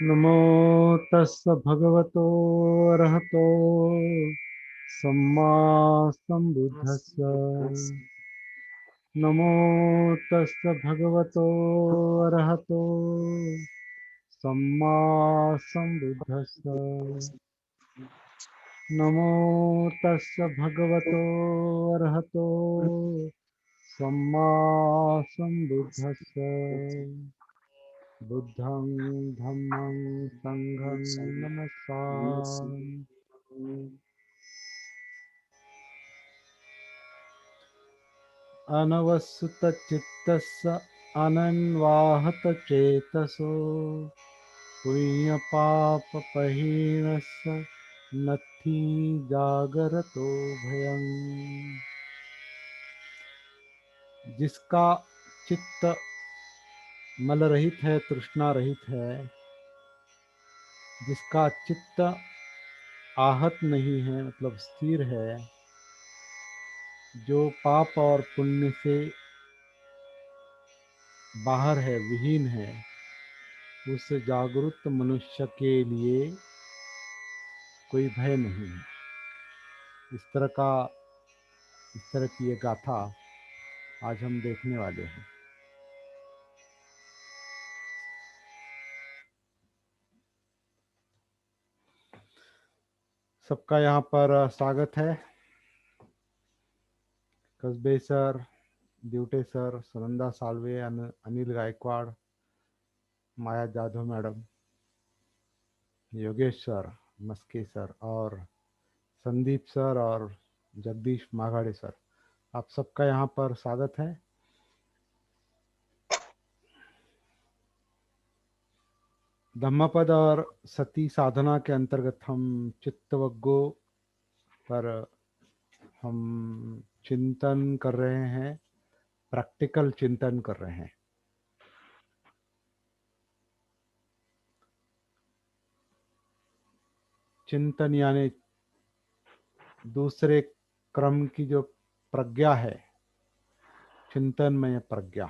नमो तस् भगवतो अरहतो सम्मा सम्बुद्धस्स। नमो तस् भगवतो अरहतो सम्मा सम्बुद्धस्स। नमो तस् भगवतो अरहतो सम्मा सम्बुद्धस्स। बुद्धं धम्मं संघं नमस्सामि। अनवसुतचित्तस्य अनन्वाहतचेतसो पुण्यपापपहीनस्य नत्थि जागरतो भयम्। जिसका चित्त मल रहित है, तृष्णा रहित है, जिसका चित्त आहत नहीं है मतलब स्थिर है, जो पाप और पुण्य से बाहर है, विहीन है, उस जागरूक मनुष्य के लिए कोई भय नहीं है। इस तरह की ये गाथा आज हम देखने वाले हैं। सबका यहाँ पर स्वागत है। कस्बे सर, ड्यूटे सर, सुनंदा सालवे, अनिल गायकवाड़, माया Jadhav madam, Yogesh sir, Maske sir और संदीप सर और जगदीश माघाड़े सर, आप सबका यहाँ पर स्वागत है। धम्मपद और सती साधना के अंतर्गत हम चित्तवग्गो पर हम चिंतन कर रहे हैं, प्रैक्टिकल चिंतन कर रहे हैं। चिंतन यानी दूसरे क्रम की जो प्रज्ञा है, चिंतन में प्रज्ञा,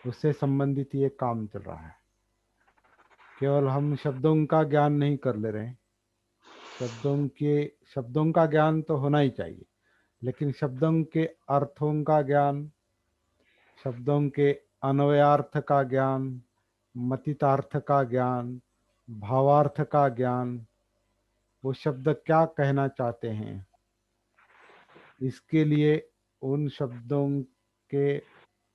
उससे संबंधित ये काम चल रहा है। केवल हम शब्दों का ज्ञान नहीं कर ले रहे हैं, शब्दों का ज्ञान तो होना ही चाहिए, लेकिन शब्दों के अर्थों का ज्ञान, शब्दों के अन्वयार्थ का ज्ञान, मतितार्थ का ज्ञान, भावार्थ का ज्ञान, वो शब्द क्या कहना चाहते हैं, इसके लिए उन शब्दों के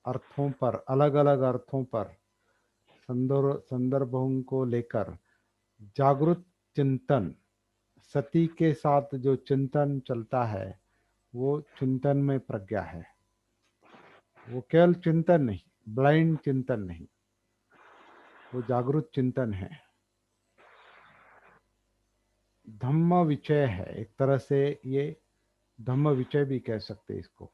अर्थों पर, अलग अलग अर्थों पर, संदर्भों को लेकर जागरूक चिंतन, सती के साथ जो चिंतन चलता है वो चिंतन में प्रज्ञा है। वो केवल चिंतन नहीं, ब्लाइंड चिंतन नहीं, वो जागरूक चिंतन है, धम्म विचय है। एक तरह से ये धम्म विचय भी कह सकते हैं इसको।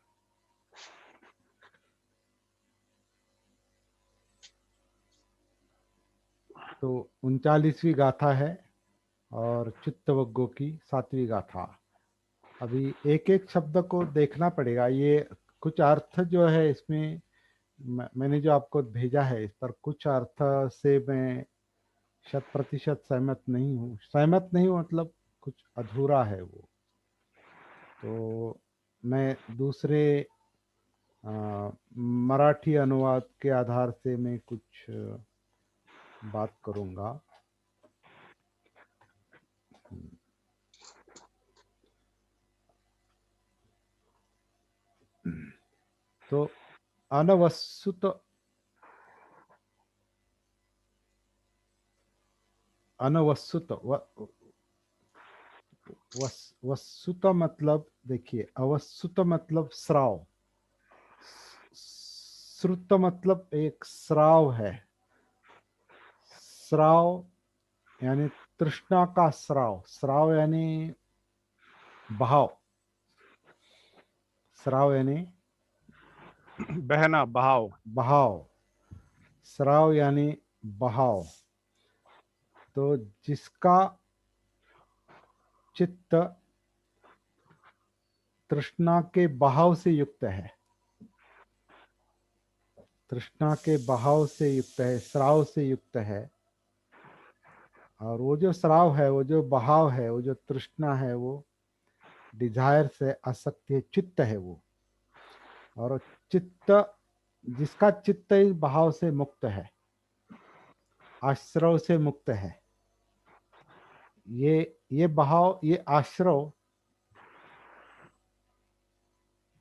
तो 39वीं गाथा है और चित्तवग्गो की 7वीं गाथा। अभी एक एक शब्द को देखना पड़ेगा। ये कुछ अर्थ जो है इसमें मैंने जो आपको भेजा है, इस पर कुछ अर्थ से मैं 100% सहमत नहीं हूँ। सहमत नहीं हूँ मतलब कुछ अधूरा है वो, तो मैं दूसरे मराठी अनुवाद के आधार से मैं कुछ बात करूँगा। तो अनवसुत अनवसुत वसुत मतलब देखिए, अवसुत मतलब श्राव, श्रुत मतलब एक श्राव है। श्राव यानी तृष्णा का श्राव, श्राव यानी बहाव, श्राव यानी बहना, बहाव। बहाव। स्राव यानी बहाव। तो जिसका चित्त तृष्णा के बहाव से युक्त है, तृष्णा के बहाव से युक्त है, स्राव से युक्त है। और वो जो स्राव है, वो जो बहाव है, वो जो तृष्णा है, वो डिजायर से आसक्ति है, चित्त है वो। और चित्त, जिसका चित्त इस बहाव से मुक्त है, आश्रव से मुक्त है, ये बहाव, ये आश्रव,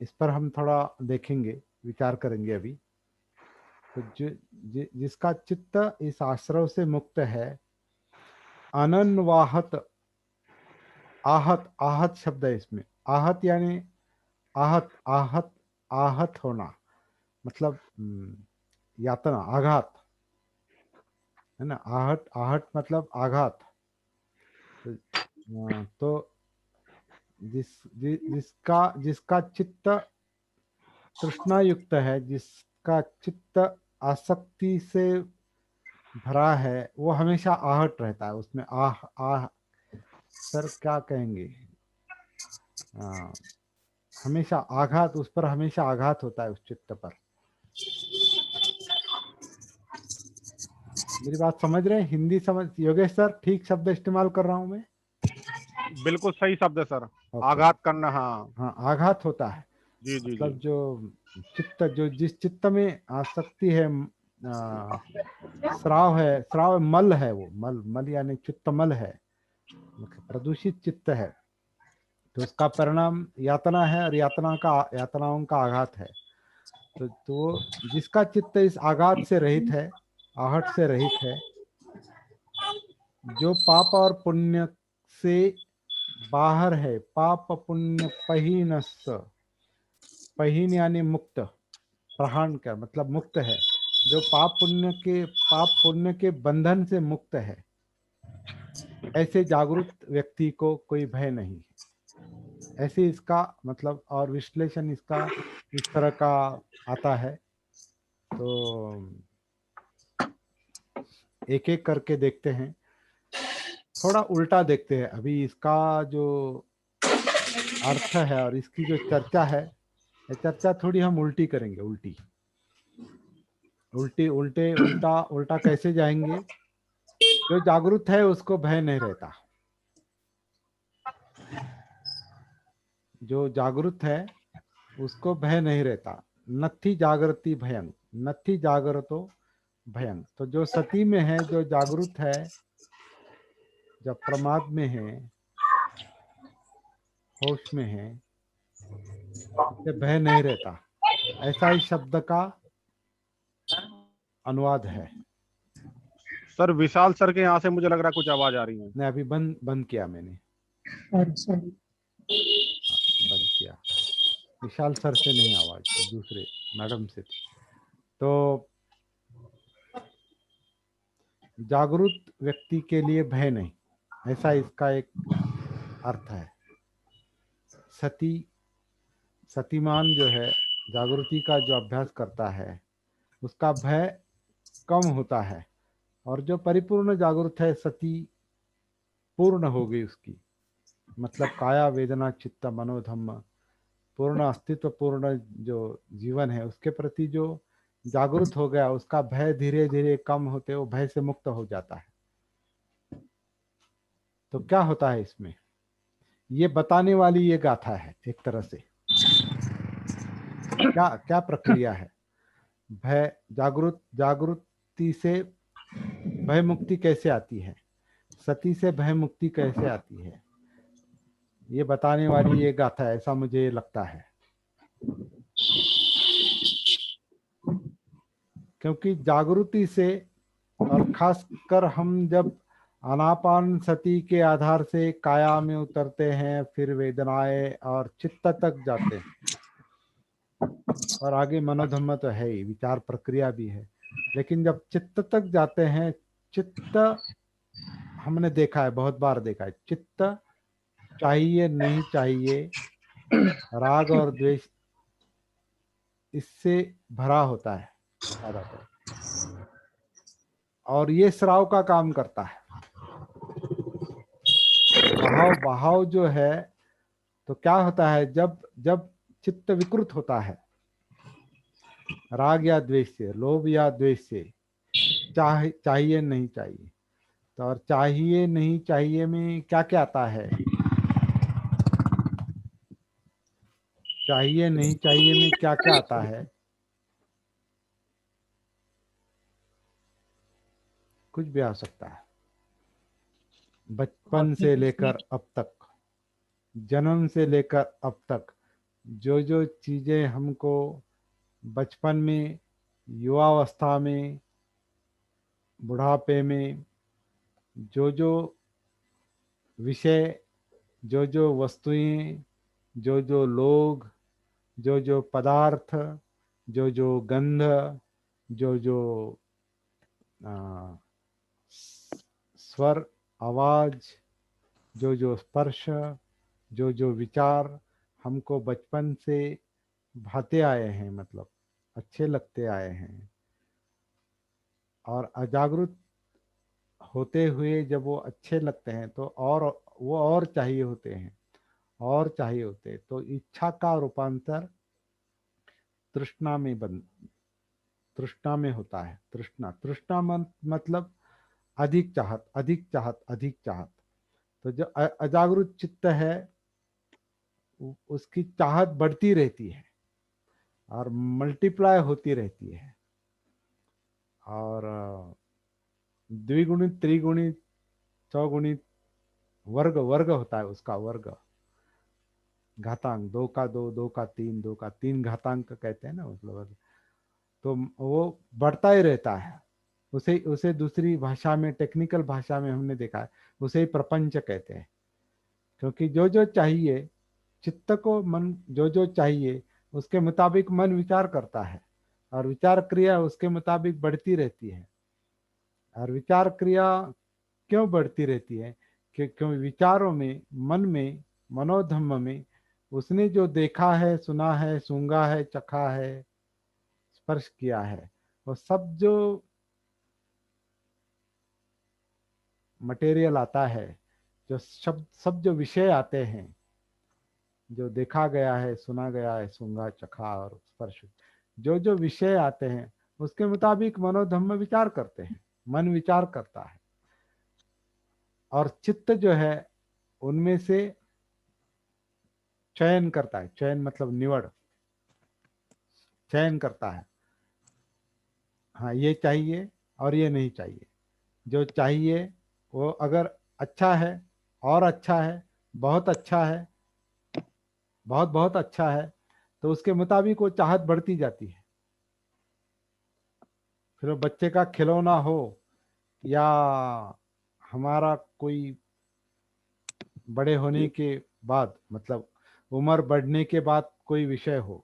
इस पर हम थोड़ा देखेंगे, विचार करेंगे अभी। तो जिसका चित्त इस आश्रव से मुक्त है, अनन्वाहत, आहत, आहत शब्द है इसमें। आहत यानी आहत, आहत, आहत होना, मतलब यातना, आघात, है ना। आहट, आहट मतलब आघात। तो, तो जिसका जिसका चित्त तृष्णा युक्त है, जिसका चित्त आसक्ति से भरा है, वो हमेशा आहट रहता है उसमें। आह आह, सर क्या कहेंगे, आ, हमेशा आघात, उस पर हमेशा आघात होता है, उस चित्त पर। मेरी बात समझ रहे हैं? हिंदी समझ, योगेश सर ठीक शब्द इस्तेमाल कर रहा हूं मैं? बिल्कुल सही शब्द है सर। ओके। आघात करना, हाँ। हाँ, आघात होता है। जी जी जी। मतलब जो चित्त, जो जिस चित्त में आसक्ति है, श्राव है, श्राव मल है, वो मल, मल यानी चित्त मल है, मतलब प्रदूषित चित्त है। तो उसका परिणाम यातना है, और यातनाओं का आघात है। तो जिसका चित्त इस आघात से रहित है, आहट से रहित है, जो पाप और पुण्य से बाहर है, पाप पुण्य पहिनस, पहिन यानी मुक्त, प्रहान का मतलब मुक्त है। जो पाप पुण्य के बंधन से मुक्त है, ऐसे जागरूक व्यक्ति को कोई भय नहीं है। ऐसे इसका मतलब और विश्लेषण इसका इस तरह का आता है। तो एक एक करके देखते हैं, थोड़ा उल्टा देखते हैं अभी इसका जो अर्थ है, और इसकी जो चर्चा है, ये चर्चा थोड़ी हम उल्टी करेंगे, उल्टी, उल्टी, उल्टे, उल्टा, उल्टा कैसे जाएंगे? जो जागरूक है उसको भय नहीं रहता, जो जागरूक है उसको भय नहीं रहता। नत्थी जागृति भयंग, नत्थी जागृतो भयंग। तो जो सती में है, जो जागरूक है, जब प्रमाद में है, होश में है, उसे भय नहीं रहता। ऐसा ही शब्द का अनुवाद है। सर विशाल सर के यहाँ से मुझे लग रहा है कुछ आवाज आ रही है। मैं अभी बंद बंद किया मैंने। अच्छा। हाँ, बंद किया। विशाल सर से नहीं आवाज, वो दूसरे मैडम से थी। तो जागरूक व्यक्ति के लिए भय नहीं, ऐसा इसका एक अर्थ है। सती, सतीमान जो है, जागृति का जो अभ्यास करता है, उसका भय कम होता है। और जो परिपूर्ण जागृत है, सती पूर्ण हो गई उसकी, मतलब काया वेदना चित्त मनोधम्म, पूर्ण अस्तित्व, पूर्ण जो जीवन है, उसके प्रति जो जागरूक हो गया, उसका भय धीरे धीरे कम होते, वो भय से मुक्त हो जाता है। तो क्या होता है इसमें, ये बताने वाली ये गाथा है एक तरह से। क्या क्या प्रक्रिया है? भय, जागृति से भय मुक्ति कैसे आती है, सती से भय मुक्ति कैसे आती है, ये बताने वाली ये गाथा है, ऐसा मुझे लगता है। क्योंकि जागृति से, और खासकर हम जब आनापान सती के आधार से काया में उतरते हैं, फिर वेदनाएं और चित्त तक जाते हैं, और आगे मनोधम्म तो है ही, विचार प्रक्रिया भी है। लेकिन जब चित्त तक जाते हैं, चित्त, हमने देखा है, बहुत बार देखा है, चित्त चाहिए नहीं चाहिए, राग और द्वेष इससे भरा होता है ज्यादातर, और ये स्राव का काम करता है। बहाव बहाव जो है, तो क्या होता है, जब जब चित्त विकृत होता है राग या द्वेष से, लोभ या द्वेष से, चाहिए नहीं चाहिए, तो और चाहिए नहीं चाहिए में क्या क्या आता है, चाहिए नहीं चाहिए में क्या क्या आता है, कुछ भी आ सकता है। बचपन से लेकर अब तक, जन्म से लेकर अब तक, जो जो चीजें हमको बचपन में, युवावस्था में, बुढ़ापे में, जो जो विषय, जो जो वस्तुएं, जो जो लोग, जो जो पदार्थ, जो जो गंध, जो जो आ, स्वर, आवाज, जो जो स्पर्श, जो जो विचार हमको बचपन से भाते आए हैं, मतलब अच्छे लगते आए हैं, और अजागरूक होते हुए जब वो अच्छे लगते हैं तो और वो और चाहिए होते हैं, और चाहिए होते हैं, तो इच्छा का रूपांतर तृष्णा में बन तृष्णा में होता है। तृष्णा, तृष्णा मतलब अधिक चाहत, अधिक चाहत, अधिक चाहत। तो जो अजागरूक चित्त है, उसकी चाहत बढ़ती रहती है और मल्टीप्लाई होती रहती है, और द्विगुणित, त्रिगुणित, चौगुणित, वर्ग वर्ग होता है उसका, वर्ग, घातांक, दो का दो, दो का तीन, दो का तीन घातांक कहते हैं ना, मतलब तो वो बढ़ता ही रहता है। उसे उसे दूसरी भाषा में, टेक्निकल भाषा में हमने देखा है, उसे ही प्रपंच कहते हैं। क्योंकि जो जो चाहिए, चित्त को, मन जो जो चाहिए उसके मुताबिक मन विचार करता है, और विचार क्रिया उसके मुताबिक बढ़ती रहती है। और विचार क्रिया क्यों बढ़ती रहती है, क्यों विचारों में, मन में, मनोधम्म में उसने जो देखा है, सुना है, सूंघा है, चखा है, स्पर्श किया है, वो सब जो मटेरियल आता है, जो शब्द, सब जो विषय आते हैं, जो देखा गया है, सुना गया है, सूंघा, चखा और स्पर्श, जो जो विषय आते हैं उसके मुताबिक मनोधम्म विचार करते हैं, मन विचार करता है। और चित्त जो है उनमें से चयन करता है, चयन मतलब निवड़, चयन करता है। हाँ, ये चाहिए और ये नहीं चाहिए। जो चाहिए वो अगर अच्छा है, और अच्छा है, बहुत अच्छा है, बहुत बहुत अच्छा है, तो उसके मुताबिक वो चाहत बढ़ती जाती है। फिर वो बच्चे का खिलौना हो, या हमारा कोई बड़े होने के बाद, मतलब उम्र बढ़ने के बाद कोई विषय हो,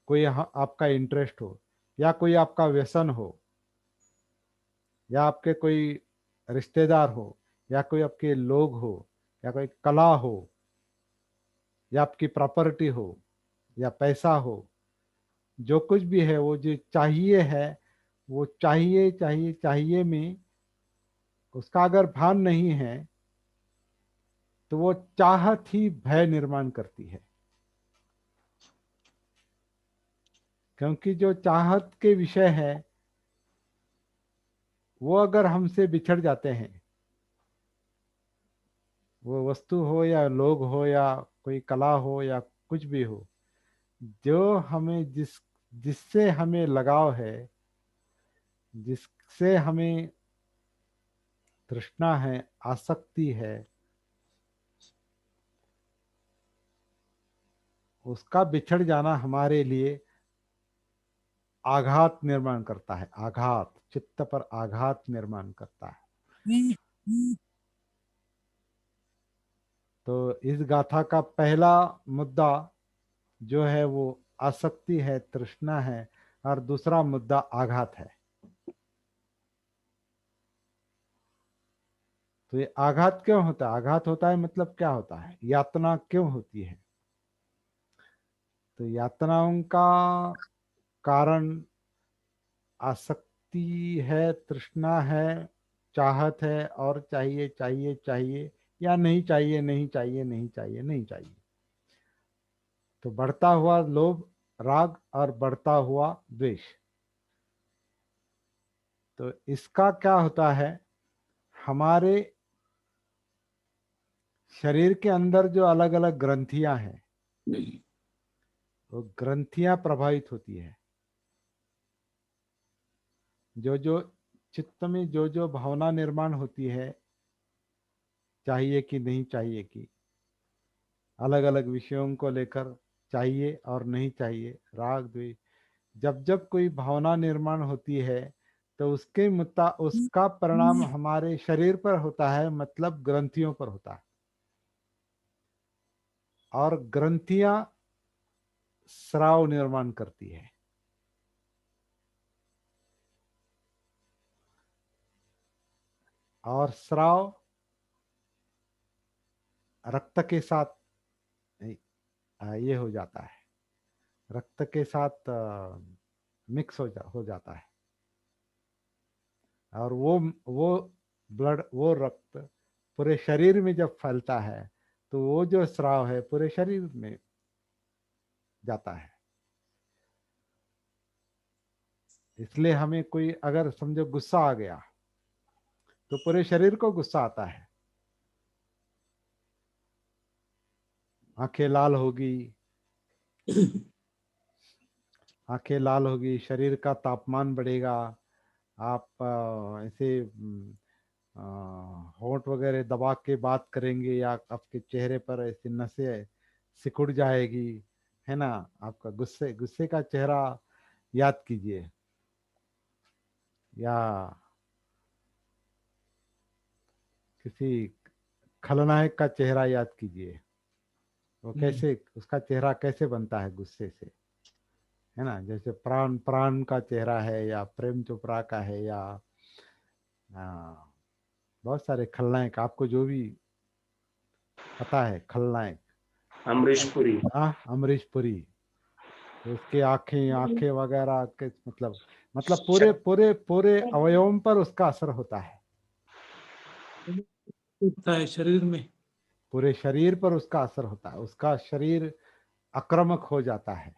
कोई आपका इंटरेस्ट हो, या कोई आपका व्यसन हो, या आपके कोई रिश्तेदार हो, या कोई आपके लोग हो, या कोई कला हो, या आपकी प्रॉपर्टी हो, या पैसा हो, जो कुछ भी है, वो जो चाहिए है, वो चाहिए चाहिए चाहिए में उसका अगर भान नहीं है, तो वो चाहत ही भय निर्माण करती है। क्योंकि जो चाहत के विषय है, वो अगर हमसे बिछड़ जाते हैं, वो वस्तु हो या लोग हो या कोई कला हो या कुछ भी हो, जो हमें जिससे हमें लगाव है, जिससे हमें तृष्णा है, आसक्ति है, उसका बिछड़ जाना हमारे लिए आघात निर्माण करता है। आघात, चित्त पर आघात निर्माण करता है। तो इस गाथा का पहला मुद्दा जो है वो आसक्ति है, तृष्णा है, और दूसरा मुद्दा आघात है। तो ये आघात क्यों होता है? आघात होता है मतलब क्या होता है, यातना क्यों होती है? तो यातनाओं का कारण आसक्ति है, तृष्णा है, चाहत है, और चाहिए चाहिए चाहिए, या नहीं चाहिए नहीं चाहिए नहीं चाहिए नहीं चाहिए। तो बढ़ता हुआ लोभ, राग, और बढ़ता हुआ द्वेष। तो इसका क्या होता है, हमारे शरीर के अंदर जो अलग अलग ग्रंथियां हैं, वो ग्रंथियां प्रभावित होती है। जो जो चित्त में जो जो भावना निर्माण होती है, चाहिए कि नहीं चाहिए की, अलग अलग विषयों को लेकर, चाहिए और नहीं चाहिए, राग द्वेष, जब जब कोई भावना निर्माण होती है, तो उसका परिणाम हमारे शरीर पर होता है, मतलब ग्रंथियों पर होता है। और ग्रंथियां स्राव निर्माण करती है। और स्राव रक्त के साथ ये हो जाता है, रक्त के साथ मिक्स हो जाता है। और वो ब्लड, वो रक्त पूरे शरीर में जब फैलता है, तो वो जो स्राव है पूरे शरीर में जाता है। इसलिए हमें कोई अगर समझो गुस्सा आ गया, तो पूरे शरीर को गुस्सा आता है। आंखें लाल होगी, आंखें लाल होगी, शरीर का तापमान बढ़ेगा। आप ऐसे होंठ वगैरह दबा के बात करेंगे, या आपके चेहरे पर ऐसी नसें सिकुड़ जाएगी, है ना। आपका गुस्से गुस्से का चेहरा याद कीजिए, या किसी खलनायक का चेहरा याद कीजिए। वो कैसे, उसका चेहरा कैसे बनता है गुस्से से, है ना। जैसे प्राण प्राण का चेहरा है, या प्रेम चोपड़ा का है, या बहुत सारे खलनायक आपको जो भी पता है, खलनायक। अमरीश पुरी। अमरीश पुरी। तो उसके आंखें आंखें वगैरह के मतलब पूरे पूरे पूरे अवयवों पर उसका असर होता है। होता है शरीर में। पूरे शरीर पर उसका असर होता है, उसका शरीर आक्रामक हो जाता है।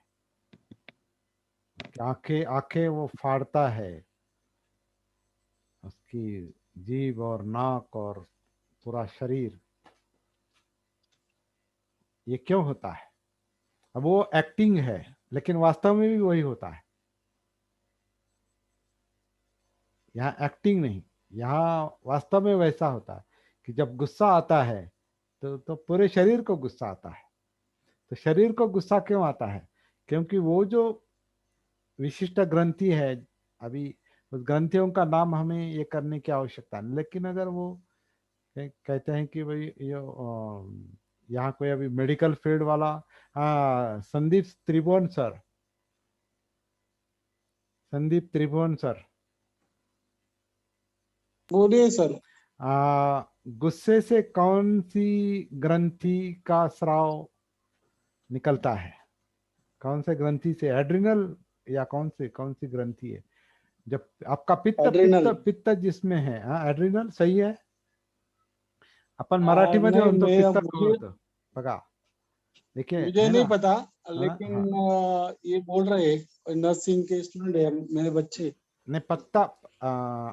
आंखें आंखें वो फाड़ता है, उसकी जीभ और नाक और पूरा शरीर। ये क्यों होता है? अब वो एक्टिंग है, लेकिन वास्तव में भी वही होता है। यहाँ एक्टिंग नहीं, यहाँ वास्तव में वैसा होता है कि जब गुस्सा आता है, तो पूरे शरीर को गुस्सा आता है। तो शरीर को गुस्सा क्यों आता है? क्योंकि वो जो विशिष्ट ग्रंथि है, अभी उस ग्रंथियों का नाम हमें ये करने की आवश्यकता नहीं, लेकिन अगर वो कहते हैं कि भाई ये यहाँ कोई अभी मेडिकल फील्ड वाला, हाँ, संदीप त्रिभुवन सर, बोलिए सर। गुस्से से कौन सी ग्रंथि का स्राव निकलता है? कौन से ग्रंथि से? एड्रिनल, या कौन सी ग्रंथि है? जब आपका पित्त एड्रिनल। पित्त पित्त जिसमें है, हाँ, एड्रिनल सही है। अपन मराठी मध्ये नहीं, म्हणतो मैं पित्त मुझे होतं बघा, देखिए, मुझे है नहीं ना। पता, हाँ लेकिन हाँ, ये बोल रहे नर्सिंग के स्टूडेंट है मेरे बच्चे। नहीं पत्ता,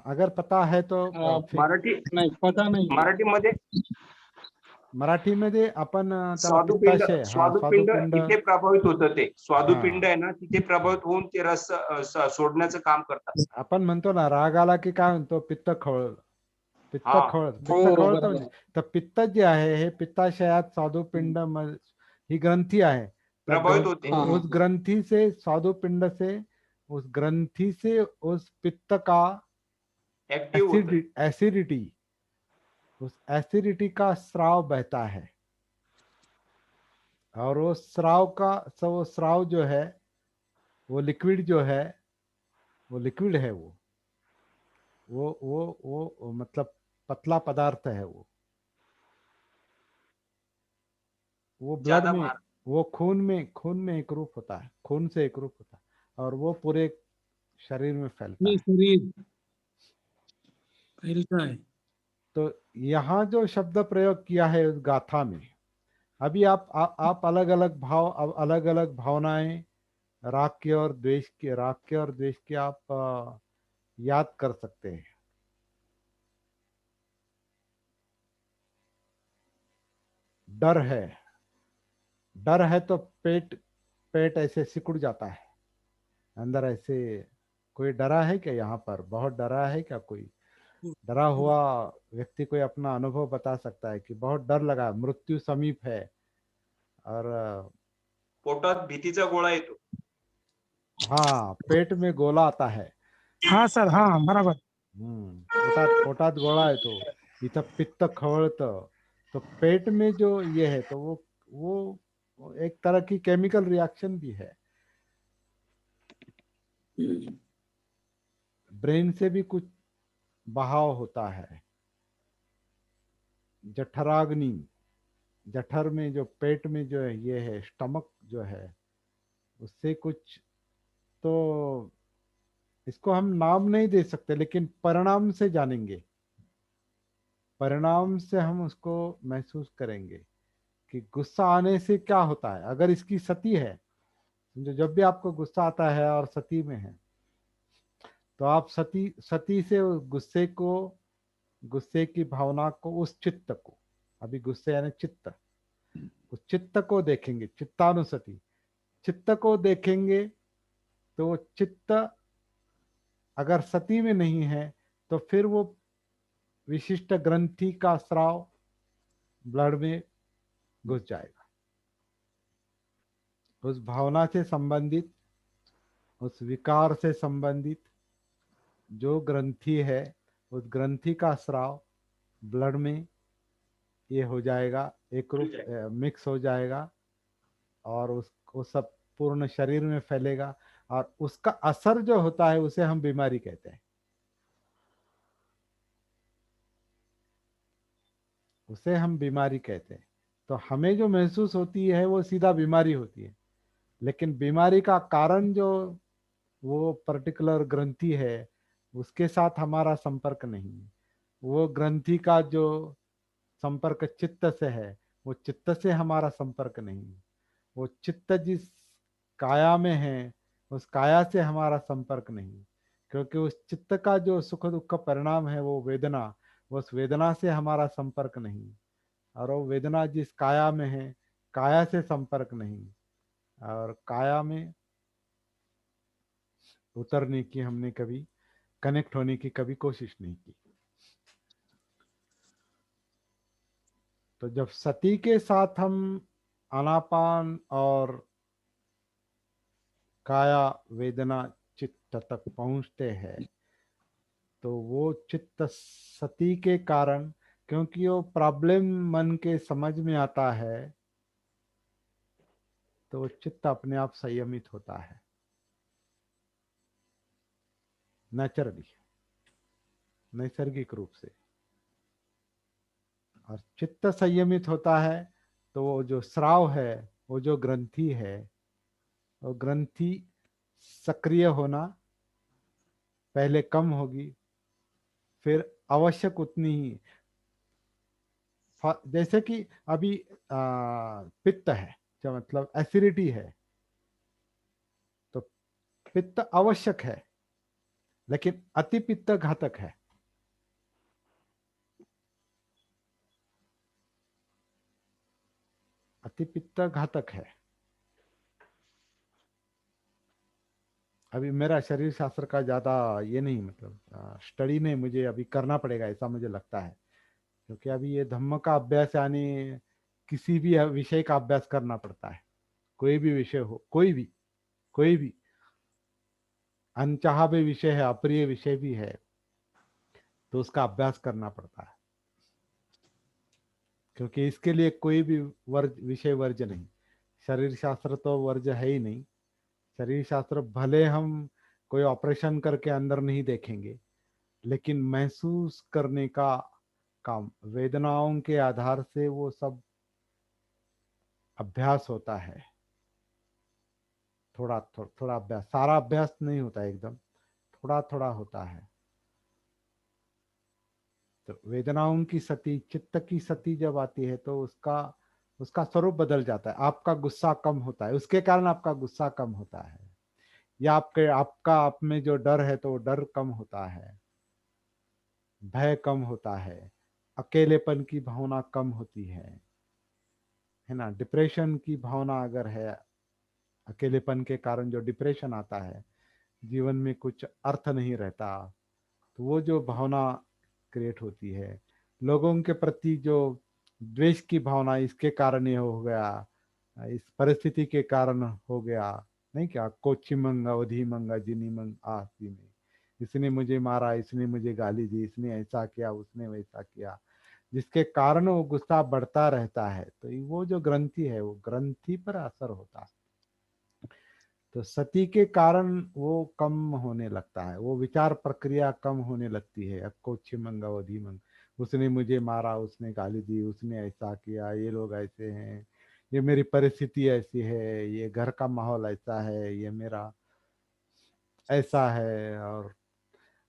अगर पता है तो फिर मराठी नहीं पता नहीं है। मराठीमध्ये मराठीमध्ये आपण त्याला स्वादुपिंड पित्ताशय, हा, स्वादुपिंड स्वादुपिंड, इथे प्रभावित होतं ते. स्वादुपिंड हा, आहे ना, तिथे प्रभावित होऊन ते रस सोडण्याचं काम करतात. आपण म्हणतो ना राग आला की काय म्हणतो, पित्त खवळ, हा पित्त बरोबर खवळतं आहे. म्हणजे. तर पित्त जे आहे हे पित्ताशयात स्वादुपिंड ही ग्रंथी आहे। त्या प्रभावित होते. हाँ, उस ग्रंथि से, स्वादुपिंड से, उस ग्रंथि से उस पित्त का ऍक्टिव्ह होतं. एसिडिटी, उस एसिडिटी का स्राव बहता है। और वो स्राव जो है, वो लिक्विड जो है, वो लिक्विड है, वो मतलब पतला पदार्थ है वो ब्लड ज्यादा में, भार. वो खून में एकरूप होता है, खून से एकरूप होता है। और वो पूरे शरीर में फैलता ये है। शरीर फैलता है। तो यहाँ जो शब्द प्रयोग किया है उस गाथा में, अभी आप अलग अलग भाव, अलग अलग भावनाएं, राग के और द्वेष के, राग के और द्वेष के आप याद कर सकते हैं। डर है, डर है तो पेट पेट ऐसे सिकुड़ जाता है अंदर ऐसे। कोई डरा है क्या यहाँ पर? बहुत डरा है क्या कोई? डरा हुआ व्यक्ति कोई अपना अनुभव बता सकता है कि बहुत डर लगा, मृत्यु समीप है। और पोटात भीतीचा गोळा येतो. हाँ, पेट में गोला आता है। हाँ सर, हाँ बराबर। पोटात पोटात गोळा आहे तो, इथं पित्त खवळतं। तो पेट में जो ये है तो वो एक तरह की केमिकल रिएक्शन भी है। ब्रेन से भी कुछ बहाव होता है। जठराग्नि, जठर में जो पेट में जो है ये है, स्टमक जो है, उससे कुछ, तो इसको हम नाम नहीं दे सकते लेकिन परिणाम से जानेंगे। परिणाम से हम उसको महसूस करेंगे कि गुस्सा आने से क्या होता है। अगर इसकी सती है, समझो जब भी आपको गुस्सा आता है और सती में है, तो आप सती सती से उस गुस्से को, गुस्से की भावना को, उस चित्त को, अभी गुस्से यानी चित्त, उस चित्त को देखेंगे, चित्तानुसति, चित्त को देखेंगे। तो वो चित्त अगर सती में नहीं है तो फिर वो विशिष्ट ग्रंथि का स्राव ब्लड में घुस जाएगा। उस भावना से संबंधित, उस विकार से संबंधित जो ग्रंथि है, उस ग्रंथि का स्राव ब्लड में ये हो जाएगा, एक रूप मिक्स हो जाएगा और वो सब पूर्ण शरीर में फैलेगा। और उसका असर जो होता है उसे हम बीमारी कहते हैं, उसे हम बीमारी कहते हैं। तो हमें जो महसूस होती है वो सीधा बीमारी होती है, लेकिन बीमारी का कारण जो वो पर्टिकुलर ग्रंथि है उसके साथ हमारा संपर्क नहीं है। वो ग्रंथि का जो संपर्क चित्त से है, वो चित्त से हमारा संपर्क नहीं है। वो चित्त जिस काया में है उस काया से हमारा संपर्क नहीं, क्योंकि उस चित्त का जो सुख दुख का परिणाम है वो वेदना, उस वेदना से हमारा संपर्क नहीं। और वो वेदना जिस काया में है, काया से संपर्क नहीं। और काया में उतरने की हमने कभी, कनेक्ट होने की कभी कोशिश नहीं की। तो जब सती के साथ हम आनापान और काया वेदना चित्त तक पहुंचते हैं, तो वो चित्त सती के कारण, क्योंकि वो प्रॉब्लम मन के समझ में आता है, तो वो चित्त अपने आप संयमित होता है नेचुरली, नैसर्गिक रूप से। और चित्त संयमित होता है तो वो जो स्राव है, वो जो ग्रंथि है, वो ग्रंथि सक्रिय होना पहले कम होगी, फिर आवश्यक उतनी ही, जैसे कि अभी पित्त है, जो मतलब एसिडिटी है, तो पित्त आवश्यक है लेकिन अति पित्त घातक है। अति पित्त घातक है। अभी मेरा शरीर शास्त्र का ज्यादा ये नहीं, मतलब स्टडी नहीं, मुझे अभी करना पड़ेगा ऐसा मुझे लगता है, क्योंकि अभी ये धम्म का अभ्यास यानी किसी भी विषय का अभ्यास करना पड़ता है। कोई भी विषय हो, कोई भी अनचाहा भी विषय है, अप्रिय विषय भी है, तो उसका अभ्यास करना पड़ता है, क्योंकि इसके लिए कोई भी वर्ज विषय वर्ज नहीं। शरीर शास्त्र तो वर्ज है ही नहीं। शरीर शास्त्र भले हम कोई ऑपरेशन करके अंदर नहीं देखेंगे, लेकिन महसूस करने का काम, वेदनाओं के आधार से वो सब अभ्यास होता है। थोड़ा अभ्यास, सारा अभ्यास नहीं होता है एकदम, थोड़ा थोड़ा होता है। तो वेदनाओं की सती, चित्त की सती जब आती है तो उसका उसका स्वरूप बदल जाता है। आपका गुस्सा कम होता है, उसके कारण आपका गुस्सा कम होता है, या आपका आप में जो डर है तो वो डर कम होता है, भय कम होता है, अकेलेपन की भावना कम होती है ना। डिप्रेशन की भावना अगर है, अकेलेपन के कारण जो डिप्रेशन आता है, जीवन में कुछ अर्थ नहीं रहता, तो वो जो भावना क्रिएट होती है, लोगों के प्रति जो द्वेष की भावना, इसके कारण ये हो गया, इस परिस्थिति के कारण हो गया, नहीं क्या, कोची मंगा अवधि मंगा जिनी मंग आसी में, इसने मुझे मारा, इसने मुझे गाली दी, इसने ऐसा किया, उसने वैसा किया, जिसके कारण वो गुस्सा बढ़ता रहता है। तो वो जो ग्रंथि है, वो ग्रंथि पर असर होता है। तो सती के कारण वो कम होने लगता है, वो विचार प्रक्रिया कम होने लगती है। अक्कोच्छी मंगा वधी मंग, उसने मुझे मारा, उसने गाली दी, उसने ऐसा किया, ये लोग ऐसे हैं, ये मेरी परिस्थिति ऐसी है, ये घर का माहौल ऐसा है, ये मेरा ऐसा है,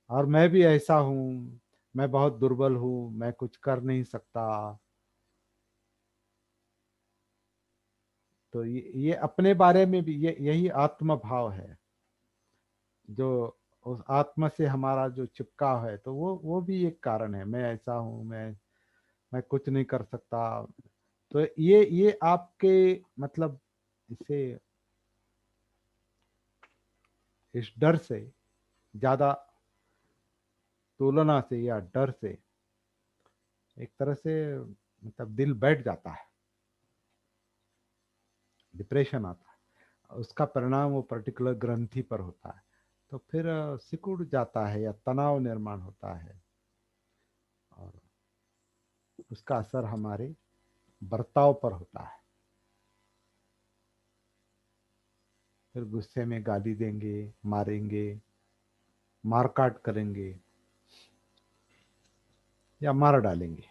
और मैं भी ऐसा हूँ, मैं बहुत दुर्बल हूँ, मैं कुछ कर नहीं सकता। तो ये अपने बारे में भी यही आत्म भाव है, जो उस आत्मा से हमारा जो चिपकाव है, तो वो भी एक कारण है। मैं ऐसा हूँ, मैं कुछ नहीं कर सकता। तो ये आपके मतलब इसे, इस डर से ज्यादा, तुलना से या डर से एक तरह से मतलब दिल बैठ जाता है, डिप्रेशन आता है, उसका परिणाम वो पर्टिकुलर ग्रंथि पर होता है। तो फिर सिकुड़ जाता है या तनाव निर्माण होता है, और उसका असर हमारे बर्ताव पर होता है। फिर गुस्से में गाली देंगे, मारेंगे, मारकाट करेंगे, या मार डालेंगे।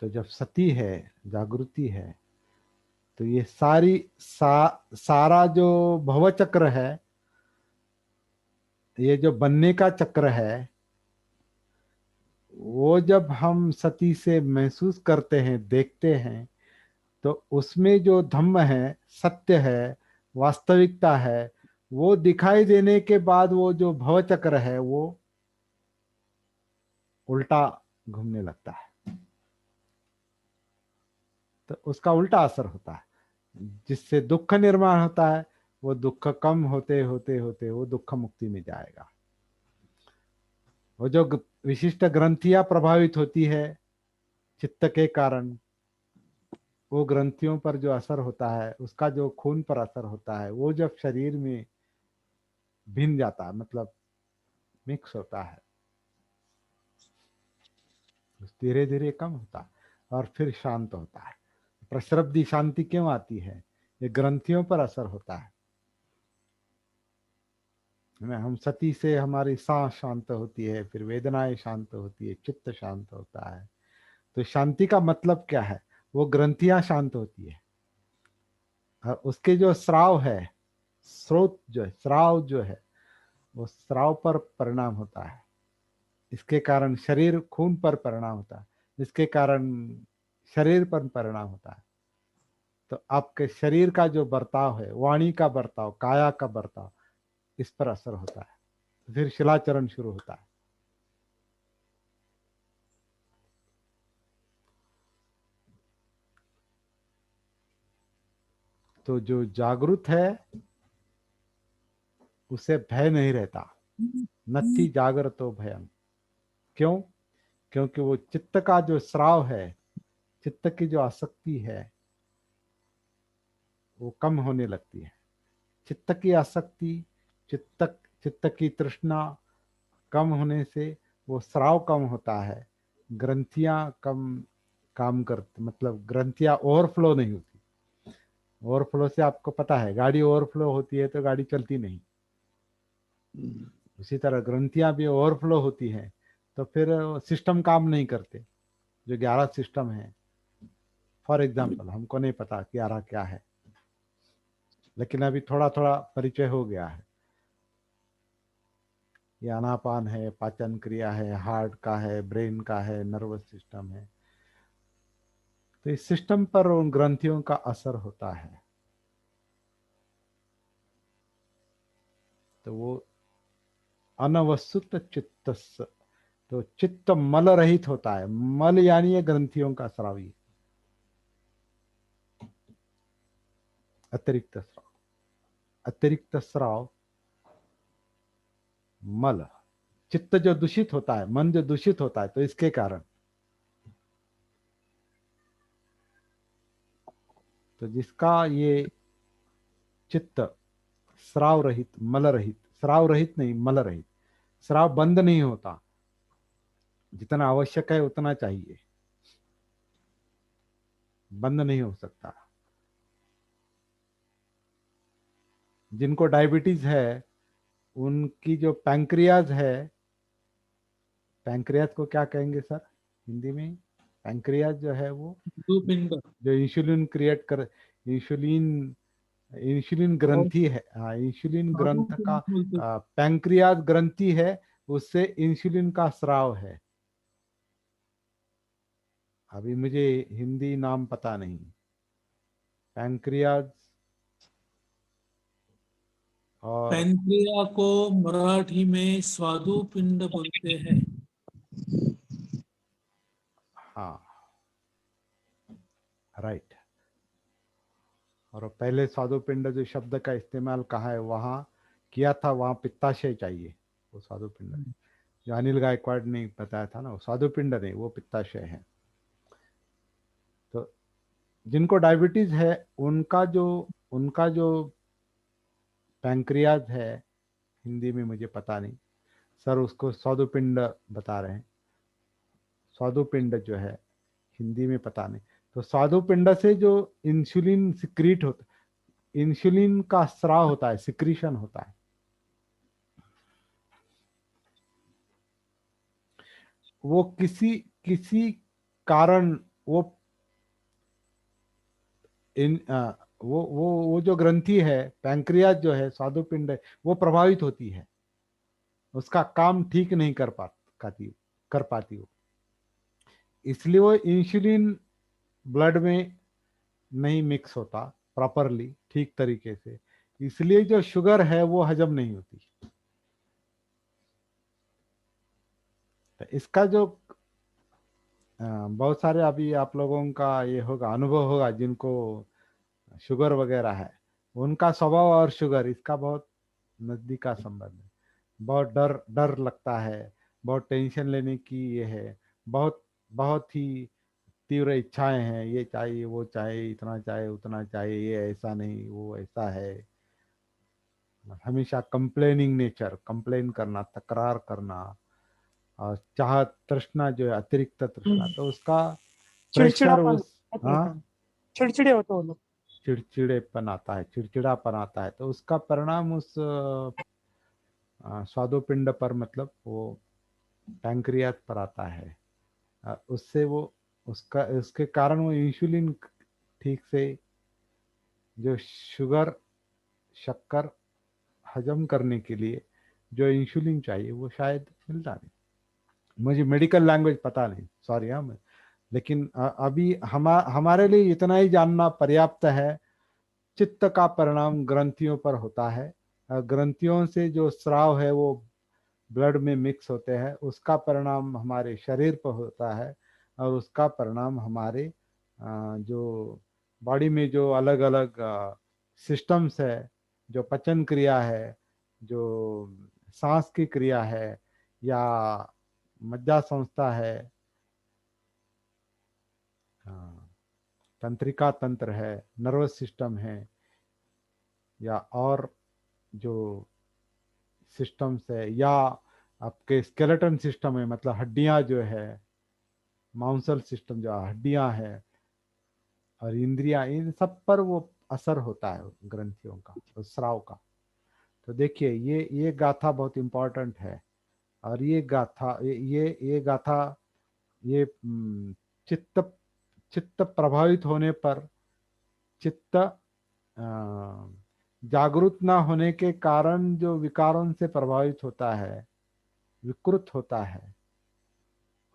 तो जब सती है, जागृति है, तो ये सारा जो भवचक्र है, ये जो बनने का चक्र है, वो जब हम सती से महसूस करते हैं, देखते हैं, तो उसमें जो धम्म है, सत्य है, वास्तविकता है, वो दिखाई देने के बाद वो जो भवचक्र है वो उल्टा घूमने लगता है। तो उसका उल्टा असर होता है, जिससे दुख निर्माण होता है, वो दुख कम होते होते होते वो दुख मुक्ति में जाएगा। वो जो विशिष्ट ग्रंथियां प्रभावित होती है चित्त के कारण, वो ग्रंथियों पर जो असर होता है, उसका जो खून पर असर होता है, वो जब शरीर में भिन जाता है, मतलब मिक्स होता है, धीरे धीरे कम होता है और फिर शांत होता है। प्रसरब्धि शांति क्यों आती है? ये ग्रंथियों पर असर होता है। हम सती से हमारी सांस शांत होती है, फिर वेदनाएं शांत होती है, चित्त शांत होता है। तो शांति का मतलब क्या है? वो ग्रंथियां शांत होती है, और उसके जो स्राव है, स्रोत जो है, स्राव जो है, वो स्राव पर परिणाम होता है। इसके कारण शरीर, खून पर परिणाम होता है, इसके कारण शरीर पर परिणाम होता है। तो आपके शरीर का जो बर्ताव है, वाणी का बर्ताव, काया का बर्ताव, इस पर असर होता है। फिर शिलाचरण शुरू होता है। तो जो जागृत है उसे भय नहीं रहता। नत्थी जागृतो भयम। क्यों? क्योंकि वो चित्त का जो स्राव है, चित्त की जो आसक्ति है, वो कम होने लगती है। चित्त की आसक्ति, चित्त चित्त की तृष्णा कम होने से वो स्राव कम होता है, ग्रंथियां कम काम करती, मतलब ग्रंथियां ओवरफ्लो नहीं होती। ओवरफ्लो से आपको पता है, गाड़ी ओवरफ्लो होती है तो गाड़ी चलती नहीं। उसी तरह ग्रंथियां भी ओवरफ्लो होती हैं तो फिर सिस्टम काम नहीं करते, जो 11 सिस्टम है। फॉर एग्जाम्पल हमको नहीं पता 11 क्या है, लेकिन अभी थोड़ा थोड़ा परिचय हो गया है। ये आनापान है, पाचन क्रिया है, हार्ट का है, ब्रेन का है, नर्वस सिस्टम है। तो इस सिस्टम पर उन ग्रंथियों का असर होता है। तो वो अनवसुत चित्तस्य, तो चित्त मल रहित होता है। मल यानी ये ग्रंथियों का स्रावी, अतिरिक्त स्राव। अतिरिक्त स्राव मल, चित्त जो दूषित होता है, मन जो दूषित होता है, तो इसके कारण। तो जिसका ये चित्त स्राव रहित, मल रहित, स्राव रहित नहीं मल रहित, स्राव बंद नहीं होता, जितना आवश्यक है उतना चाहिए, बंद नहीं हो सकता। जिनको डायबिटीज है उनकी जो पैंक्रियाज है, पैंक्रियाज को क्या कहेंगे सर हिंदी में? पैंक्रियाज जो है वो दो पिंड जो इंसुलिन क्रिएट कर, इंसुलिन, इंसुलिन ग्रंथि है, हाँ इंसुलिन ग्रंथ का, बोलते पैंक्रियाज ग्रंथि है, उससे इंसुलिन का स्राव है। अभी मुझे हिंदी नाम पता नहीं। पैंक्रियाज और पैंक्रिया को मराठी में स्वादुपिंड बोलते हैं। हाँ राइट। और पहले स्वादुपिंड जो शब्द का इस्तेमाल कहा है वहाँ किया था, वहाँ पित्ताशय चाहिए। वो स्वादुपिंड जो अनिल गायकवाड़ ने बताया था ना, वो स्वादुपिंड नहीं, वो पित्ताशय है। तो जिनको डायबिटीज है उनका जो पैंक्रियाज है, हिंदी में मुझे पता नहीं सर, उसको स्वादुपिंड बता रहे हैं। स्वादुपिंड जो है हिंदी में पता नहीं। तो स्वादुपिंड से जो इंसुलिन सिक्रीट होता, इंसुलिन का स्राव होता है, सिक्रीशन होता है। वो किसी किसी कारण वो इन वो जो ग्रंथि है, पैंक्रियाज जो है, स्वादुपिंड है, वो प्रभावित होती है, उसका काम ठीक नहीं कर पाती वो। इसलिए वो इंसुलिन ब्लड में नहीं मिक्स होता प्रॉपरली, ठीक तरीके से, इसलिए जो शुगर है वो हजम नहीं होती। तो इसका जो बहुत सारे अभी आप लोगों का ये होगा, अनुभव होगा, जिनको शुगर वगैरह है, उनका स्वभाव और शुगर इसका बहुत नजदीक का संबंध है। बहुत डर डर लगता है, बहुत टेंशन लेने की ये है, बहुत बहुत ही तीव्र इच्छाएं हैं, ये चाहिए वो चाहिए, इतना चाहिए उतना चाहिए, ये ऐसा नहीं वो ऐसा है। हमेशा कंप्लेनिंग नेचर, कंप्लेन करना, तकरार करना, और चाह तृष्णा जो है, अतिरिक्त तृष्णा, तो उसका प्रेशर चिड़चिड़ापन उस, बहुत हाँ रहता है, चिड़चिड़े होते हैं वो लोग। चिड़चिड़ेपन आता है, चिड़चिड़ापन आता है, तो उसका परिणाम उस स्वादुपिंड पर, मतलब वो पैंक्रियाज पर आता है। उससे वो उसका उसके कारण वो इंसुलिन ठीक से, जो शुगर शक्कर हजम करने के लिए जो इंसुलिन चाहिए वो शायद मिलता नहीं। मुझे मेडिकल लैंग्वेज पता नहीं, सॉरी। हाँ लेकिन अभी हमारे लिए इतना ही जानना पर्याप्त है। चित्त का परिणाम ग्रंथियों पर होता है। ग्रंथियों से जो स्राव है वो ब्लड में मिक्स होते हैं, उसका परिणाम हमारे शरीर पर होता है, और उसका परिणाम हमारे जो बॉडी में जो अलग अलग सिस्टम्स है, जो पचन क्रिया है, जो सांस की क्रिया है, या मज्जा संस्था है, तंत्रिका तंत्र है, नर्वस सिस्टम है, या और जो सिस्टम्स है, या आपके स्केलेटन सिस्टम है, मतलब हड्डियां जो है, मांसल सिस्टम जो हड्डियां है, और इंद्रियां, इन सब पर वो असर होता है ग्रंथियों का, उस स्राव का। तो देखिए ये गाथा बहुत इंपॉर्टेंट है। और ये गाथा ये गाथा ये चित्त चित्त प्रभावित होने पर, चित्त जागरूक ना होने के कारण जो विकारों से प्रभावित होता है, विकृत होता है,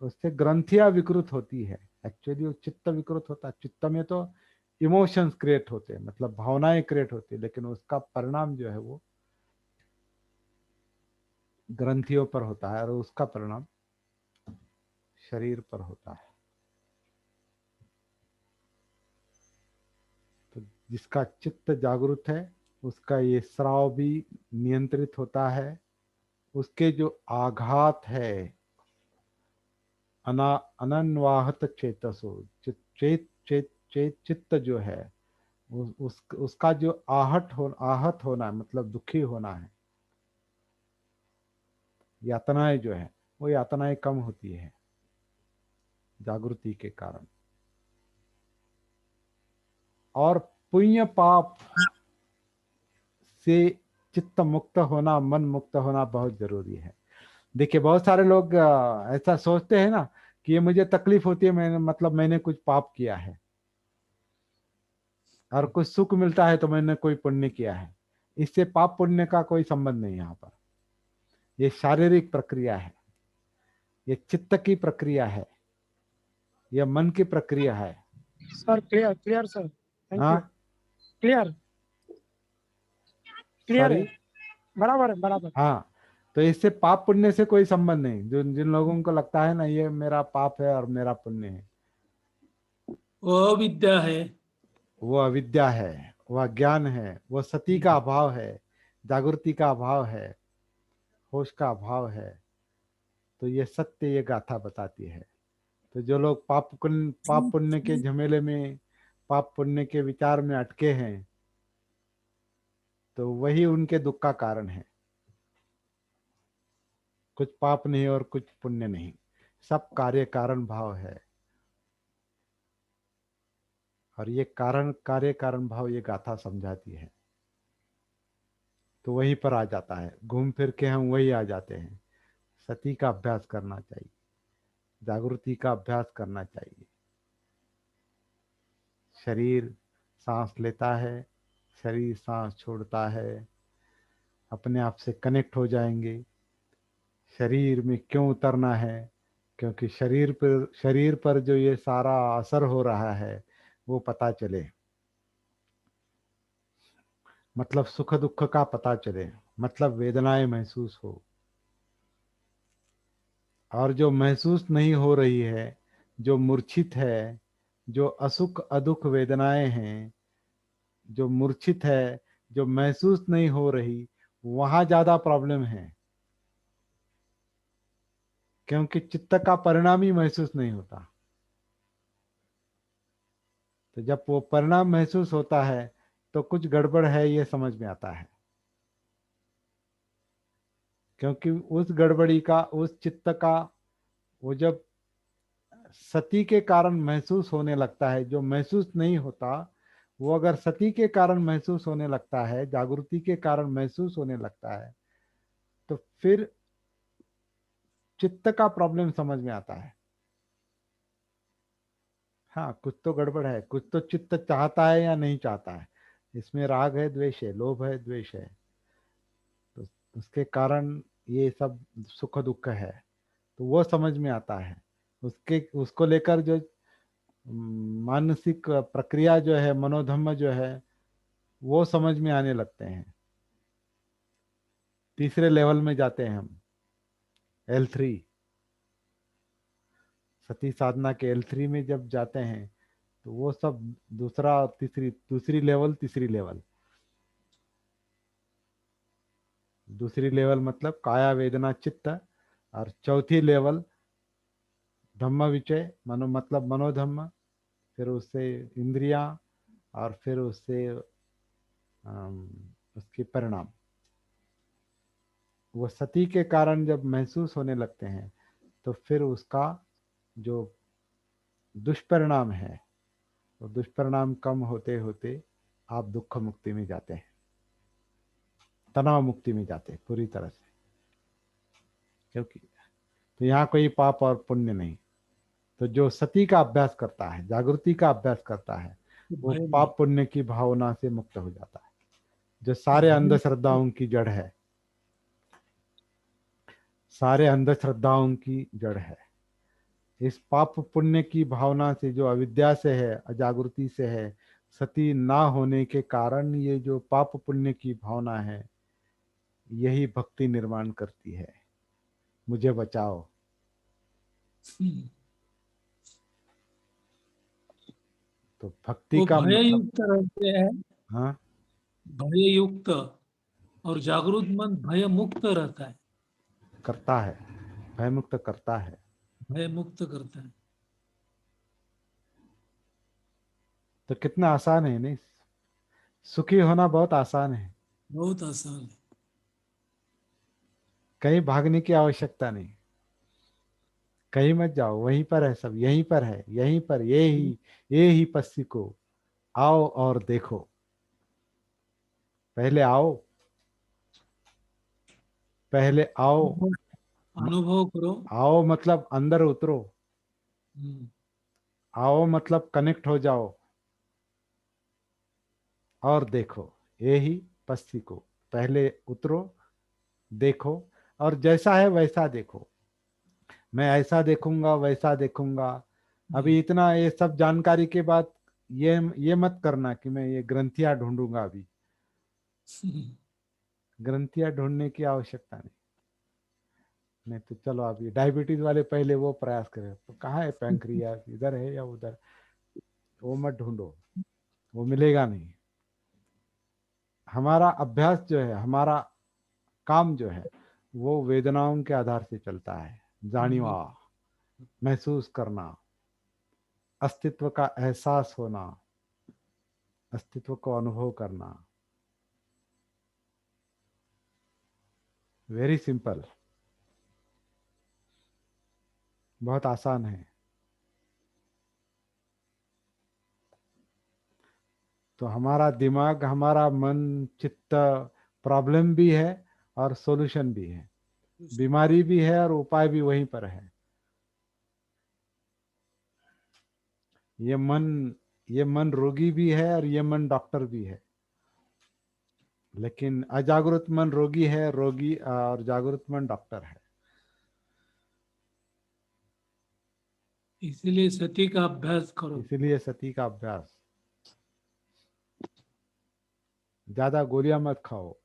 उससे ग्रंथियां विकृत होती है। एक्चुअली वो चित्त विकृत होता है। चित्त में तो इमोशंस क्रिएट होते हैं, मतलब भावनाएं क्रिएट होती है, लेकिन उसका परिणाम जो है वो ग्रंथियों पर होता है और उसका परिणाम शरीर पर होता है। तो जिसका चित्त जागरूक है उसका ये स्राव भी नियंत्रित होता है। उसके जो आघात है, अनन्वाहत चेतसो, चित चेत चेत चेत चित्त जो है, उसका जो आहत होना, मतलब दुखी होना है, यातनाएं जो है, वो यातनाएं कम होती है जागृति के कारण। और पुण्य पाप से चित्त मुक्त होना, मन मुक्त होना बहुत जरूरी है। देखिए बहुत सारे लोग ऐसा सोचते हैं ना कि ये मुझे तकलीफ होती है, मैंने मतलब मैंने कुछ पाप किया है, और कुछ सुख मिलता है तो मैंने कोई पुण्य किया है। इससे पाप पुण्य का कोई संबंध नहीं। यहाँ पर ये शारीरिक प्रक्रिया है, ये चित्त की प्रक्रिया है, यह मन की प्रक्रिया है। Sir clear clear sir, thank you. हाँ क्लियर क्लियर सॉरी। है, बराबर है बराबर। हाँ, तो इससे पाप पुण्य से कोई संबंध नहीं। जो जिन लोगों को लगता है ना ये मेरा पाप है और मेरा पुण्य है, वो विद्या है। वो अविद्या है, वह ज्ञान है, वो सती का अभाव है, जागृति का अभाव है, होश का अभाव है। तो ये सत्य, ये गाथा बताती है। तो जो लोग पाप पुण्य के झमेले में, पाप पुण्य के विचार में अटके हैं, तो वही उनके दुख का कारण है। कुछ पाप नहीं और कुछ पुण्य नहीं, सब कार्य कारण भाव है। और ये कारण कार्य कारण भाव ये गाथा समझाती है। तो वहीं पर आ जाता है, घूम फिर के हम वही आ जाते हैं। सती का अभ्यास करना चाहिए, जागृति का अभ्यास करना चाहिए। शरीर सांस लेता है, शरीर सांस छोड़ता है, अपने आप से कनेक्ट हो जाएंगे। शरीर में क्यों उतरना है? क्योंकि शरीर पर जो ये सारा असर हो रहा है वो पता चले, मतलब सुख दुख का पता चले, मतलब वेदनाएं महसूस हो। और जो महसूस नहीं हो रही है, जो मूर्छित है, जो असुख अदुख वेदनाएं हैं, जो मूर्छित है, जो महसूस नहीं हो रही, वहां ज्यादा प्रॉब्लम है। क्योंकि चित्त का परिणाम ही महसूस नहीं होता। तो जब वो परिणाम महसूस होता है तो कुछ गड़बड़ है ये समझ में आता है। क्योंकि उस गड़बड़ी का, उस चित्त का, वो जब सती के कारण महसूस होने लगता है, जो महसूस नहीं होता वो अगर सती के कारण महसूस होने लगता है, जागृति के कारण महसूस होने लगता है, तो फिर चित्त का प्रॉब्लम समझ में आता है। हाँ, कुछ तो गड़बड़ है, कुछ तो चित्त चाहता है या नहीं चाहता है। इसमें राग है, द्वेष है, लोभ है, द्वेष है। तो उसके कारण ये सब सुख दुख है। तो वो समझ में आता है। उसके उसको लेकर जो मानसिक प्रक्रिया जो है, मनोधम्म जो है, वो समझ में आने लगते हैं। तीसरे लेवल में जाते हैं हम, L3। सती साधना के L3 में जब जाते हैं तो वो सब दूसरा दूसरी लेवल, तीसरी लेवल। दूसरी लेवल मतलब काया वेदना चित्त, और चौथी लेवल धम्म विचय, मनो मतलब मनोधम्म, फिर उससे इंद्रियां, और फिर उससे उसके परिणाम। वो सती के कारण जब महसूस होने लगते हैं तो फिर उसका जो दुष्परिणाम है, तो दुष्परिणाम कम होते होते आप दुख मुक्ति में जाते हैं, तनाव मुक्ति में जाते हैं पूरी तरह से। क्योंकि तो यहाँ कोई पाप और पुण्य नहीं, तो जो सती का अभ्यास करता है, जागृति का अभ्यास करता है, वो भय में। पाप पुण्य की भावना से मुक्त हो जाता है, जो सारे अंधश्रद्धाओं की जड़ है, सारे अंधश्रद्धाओं की जड़ है। इस पाप पुण्य की भावना से, जो अविद्या से है, अजागृति से है, सती ना होने के कारण ये जो पाप पुण्य की भावना है, यही भक्ति निर्माण करती है। मुझे बचाओ। तो भक्ति वो का भय मतलब, युक्त रहते हैं, हाँ, भय युक्त, और जागृत मन भय मुक्त रहता है, करता है, भयमुक्त करता है। भय मुक्त करता है। तो कितना आसान है नहीं, सुखी होना बहुत आसान है। बहुत आसान है। कहीं भागने की आवश्यकता नहीं, कहीं मत जाओ, वहीं पर है सब, यहीं पर है, यहीं पर, ये ही पस्सी को आओ और देखो। पहले आओ, पहले आओ। अनुभव करो। आओ मतलब अंदर उतरो, हम्म, आओ मतलब कनेक्ट हो जाओ और देखो। ये ही पस्सी को, पहले उतरो, देखो, और जैसा है वैसा देखो। मैं ऐसा देखूंगा, वैसा देखूंगा। अभी इतना ये सब जानकारी के बाद ये मत करना कि मैं ये ग्रंथियां ढूंढूंगा। अभी ग्रंथियां ढूंढने की आवश्यकता नहीं। नहीं तो चलो, अभी डायबिटीज वाले पहले वो प्रयास करें, तो कहाँ है पैंक्रियास, इधर है या उधर, वो मत ढूंढो, वो मिलेगा नहीं। हमारा अभ्यास जो है, हमारा काम जो है, वो वेदनाओं के आधार से चलता है। जानिवा, महसूस करना, अस्तित्व का एहसास होना, अस्तित्व को अनुभव करना। वेरी सिंपल, बहुत आसान है। तो हमारा दिमाग, हमारा मन, चित्त, प्रॉब्लम भी है और सॉल्यूशन भी है, बीमारी भी है और उपाय भी वहीं पर है। ये मन, ये मन रोगी भी है और ये मन डॉक्टर भी है। लेकिन अजागृत मन रोगी है, रोगी, और जागृत मन डॉक्टर है। इसीलिए सती का अभ्यास करो। इसीलिए सती का अभ्यास। ज्यादा गोलियां मत खाओ।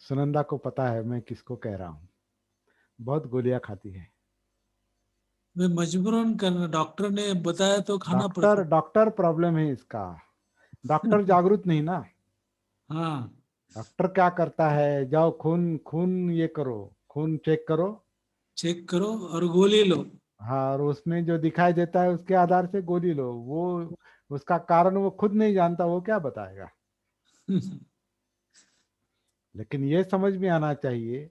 सुनंदा को पता है मैं किसको कह रहा हूँ, बहुत गोलियां खाती है। वे मजबूरन करना, डॉक्टर ने बताया तो खाना डॉक्टर, पड़ता डॉक्टर प्रॉब्लम है इसका। है। डॉक्टर जागरूक नहीं ना। हाँ, डॉक्टर क्या करता है, जाओ खून खून ये करो, खून चेक करो। चेक करो और गोली लो। हाँ, और उसमें जो दिखाई देता है उसके आधार से गोली लो। वो उसका कारण वो खुद नहीं जानता, वो क्या बताएगा। लेकिन ये समझ में आना चाहिए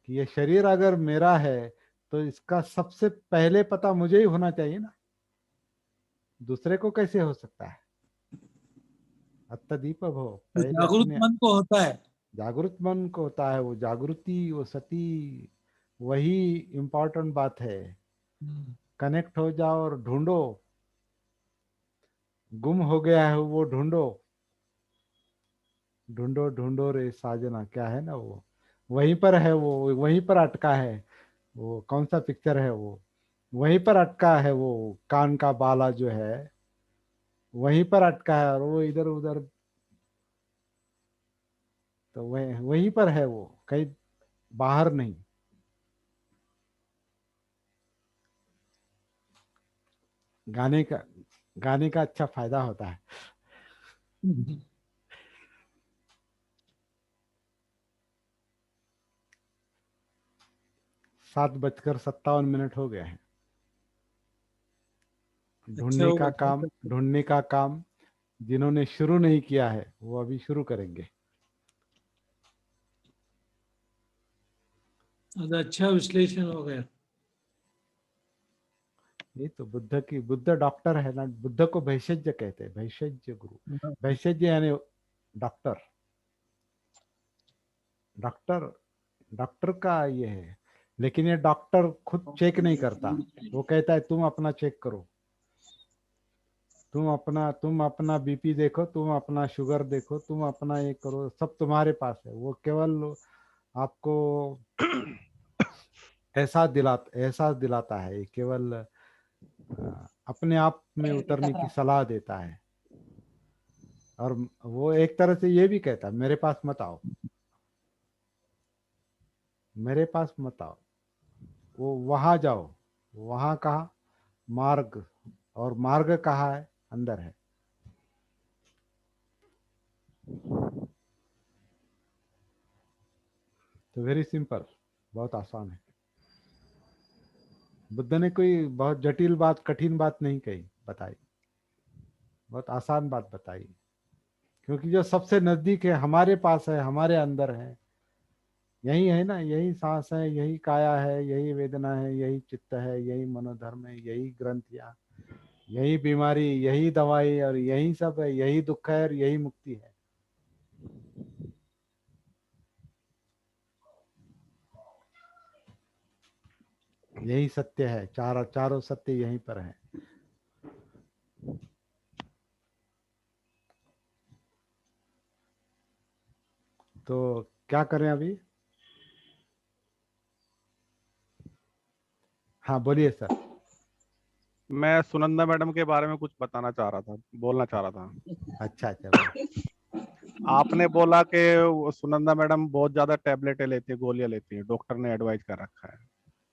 कि ये शरीर अगर मेरा है तो इसका सबसे पहले पता मुझे ही होना चाहिए ना, दूसरे को कैसे हो सकता है। अत्तदीप भो, तो पहले जागरूक अपने। मन को होता है। जागृत मन को होता है, वो जागृति, वो सती, वही इम्पोर्टेंट बात है। हम्म, कनेक्ट हो जाओ और ढूंढो। गुम हो गया है वो ढूंढो। ढूंढो ढूंढो रे साजना, क्या है ना वो, वहीं पर है वो, वहीं पर अटका है। वो कौन सा पिक्चर है वो, वहीं पर अटका है वो, कान का बाला जो है वहीं पर अटका है, और वो इधर उधर। तो वह वहीं पर है वो, कहीं बाहर नहीं। गाने का, गाने का अच्छा फायदा होता है। हम्म। 7:57 हो गए हैं। अच्छा ढूंढने का होगा। काम, ढूंढने का काम जिन्होंने शुरू नहीं किया है वो अभी शुरू करेंगे। आज अच्छा विश्लेषण हो गया। ये तो बुद्ध की, बुद्ध डॉक्टर है ना, बुद्ध को भैषज्य कहते हैं, भैषज्य गुरु। भैषज्य यानी डॉक्टर। डॉक्टर डॉक्टर का ये है, लेकिन ये डॉक्टर खुद चेक नहीं करता, वो कहता है तुम अपना चेक करो, तुम अपना बीपी देखो, तुम अपना शुगर देखो, तुम अपना ये करो, सब तुम्हारे पास है। वो केवल आपको एहसास दिलाता है, ये केवल अपने आप में उतरने की सलाह देता है। और वो एक तरह से ये भी कहता है मेरे पास मत आओ, मेरे पास मत आओ, वो वहां जाओ। वहां कहा? मार्ग। और मार्ग कहाँ है? अंदर है। तो वेरी सिंपल, बहुत आसान है। बुद्ध ने कोई बहुत जटिल बात, कठिन बात नहीं कही, बताई, बहुत आसान बात बताई। क्योंकि जो सबसे नजदीक है, हमारे पास है, हमारे अंदर है, यही है ना, यही सांस है, यही काया है, यही वेदना है, यही चित्त है, यही मनोधर्म है, यही ग्रंथियां, यही बीमारी, यही दवाई, और यही सब है, यही दुख है और यही मुक्ति है। यही सत्य है, चारों सत्य यहीं पर है। तो क्या करें अभी? हाँ बोलिए सर। मैं सुनंदा मैडम के बारे में कुछ बताना चाह रहा था, बोलना चाह रहा था। अच्छा चलो। आपने बोला कि वो सुनंदा मैडम बहुत ज्यादा टेबलेटें लेती है, गोलियां लेती है, डॉक्टर ने एडवाइस कर रखा है।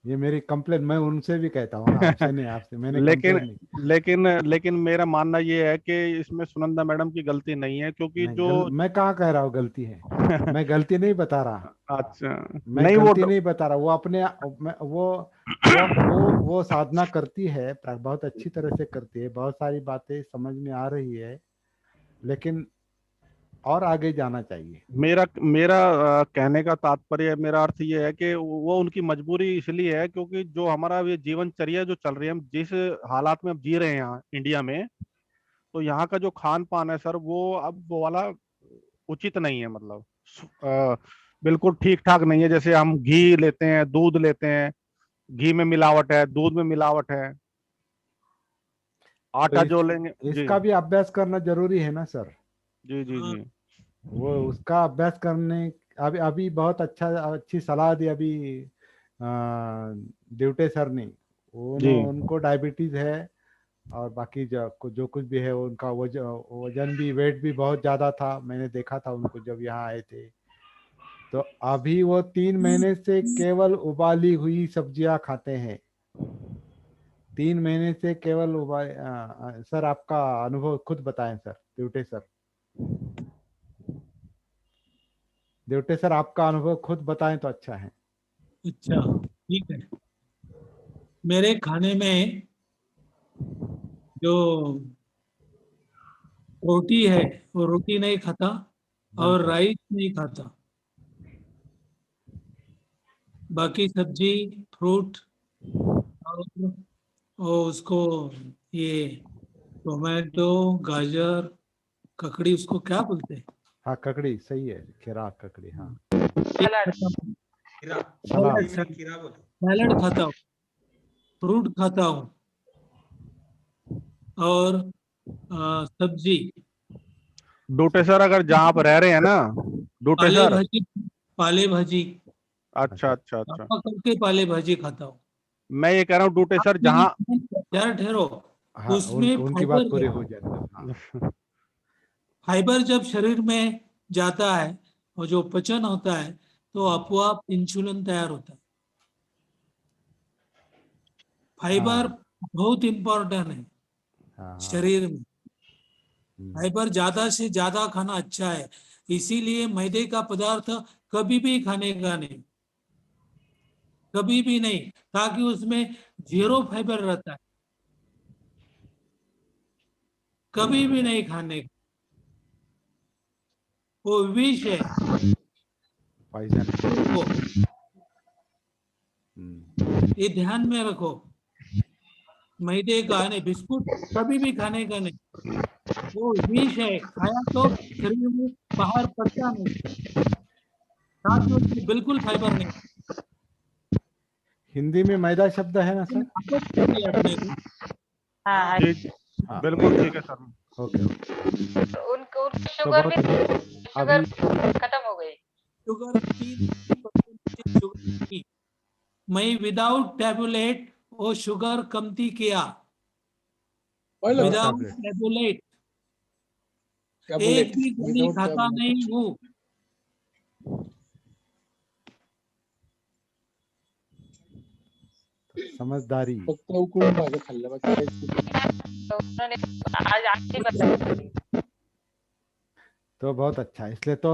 ये मेरी कंप्लेन, मैं उनसे भी कहता हूँ ना, आपसे नहीं, आपसे मैंने लेकिन कंप्लेन नहीं। लेकिन मेरा मानना ये है कि इसमें सुनंदा मैडम की गलती नहीं है, क्योंकि नहीं जो मैं कहाँ कह रहा हूँ गलती है? मैं गलती नहीं बता रहा, अच्छा, मैं नहीं गलती नहीं बता रहा। वो अपने वो साधना करती है, बहुत अच्छी तरह से करती है, बहुत सारी बातें समझ में आ रही है, लेकिन और आगे जाना चाहिए। मेरा मेरा कहने का तात्पर्य, मेरा अर्थ ये है कि वो उनकी मजबूरी इसलिए है क्योंकि जो हमारा ये जीवनचर्या जो चल रही है, हम जिस हालात में अब जी रहे हैं यहाँ इंडिया में, तो यहाँ का जो खान पान है सर, वो अब वो वाला उचित नहीं है। मतलब अ, बिल्कुल ठीक ठाक नहीं है। जैसे हम घी लेते हैं, दूध लेते हैं, घी में मिलावट है, दूध में मिलावट है, तो आटा जो लेंगे जी। इसका भी अभ्यास करना जरूरी है ना सर? जी जी हाँ, जी। वो उसका अभ्यास करने, अभी अभी बहुत अच्छी सलाह दी अभी देवटे सर ने। जी उनको डायबिटीज है, और बाकी जो कुछ भी है, उनका वजन भी, वेट भी बहुत ज्यादा था, मैंने देखा था उनको जब यहाँ आए थे। तो अभी वो 3 महीने से केवल उबाली हुई सब्जियां खाते हैं, 3 महीने से केवल सर आपका अनुभव खुद बताएं sir, Devte sir. Devte sir आपका अनुभव खुद बताएं तो अच्छा है। अच्छा ठीक है। मेरे खाने में जो रोटी है, वो रोटी नहीं खाता बंद और कर। राइस नहीं खाता। बाकी सब्जी, फ्रूट और उसको ये टोमेटो, गाजर, ककड़ी, उसको क्या बोलते हैं? हाँ ककड़ी सही है, खीरा ककड़ी, हाँ। ये खाता हूँ। खीरा, सलाद। हिंदी में खीरा बोलते हैं। सैलड खाता हूँ, फ्रूट खाता हूँ, और सब्जी, डूटे सर, अगर जहाँ आप रह रहे हैं ना, डूटे पाले सर। भाजी, पाले भाजी, अच्छा अच्छा अच्छा। पापा करके पाले भाजी खाता हूँ। मैं ये कह रहा हूँ डूटे आप सर, मेरी जहाँ यार ठहरो, हाँ उसमें उनकी बात फाइबर पूरी है। हो जाए तो हाँ। फाइबर जब शरीर में जाता है और जो पचन होता है, तो अपवाप इंसुलिन तैयार होता है। फाइबर हाँ बहुत इंपॉर्टेंट है हाँ हाँ। शरीर में। हम्म। फाइबर ज्यादा से ज्यादा खाना अच्छा है, इसीलिए मैदे का पदार्थ कभी भी खाने का नहीं, कभी भी नहीं, ताकि उसमें जीरो फाइबर रहता है, कभी भी नहीं खाने का। वो विष है। पॉइजन है। वो हम्म। ये ध्यान में रखो, मैदे का नहीं, बिस्कुट कभी भी खाने का नहीं, वो विष है, खाया तो शरीर में बाहर पड़ता नहीं, साथ में उसमें बिल्कुल फाइबर नहीं। हिंदी में मैदा शब्द है ना सर? आपस कर दिया अपने को। हाँ जी हाँ, बिल्कुल ठीक है सर। Okay okay. उनको तो शुगर बहुत भी अभी शुगर खत्म हो गई। शुगर 3% शुगर थी, मैं विदाउट टैबलेट वो शुगर कमती किया, विदाउट tablet। टैबलेट एक भी गोली खाता नहीं हूँ। समझदारी। तो उन्होंने आज ही बताया। तो बहुत अच्छा, इसलिए तो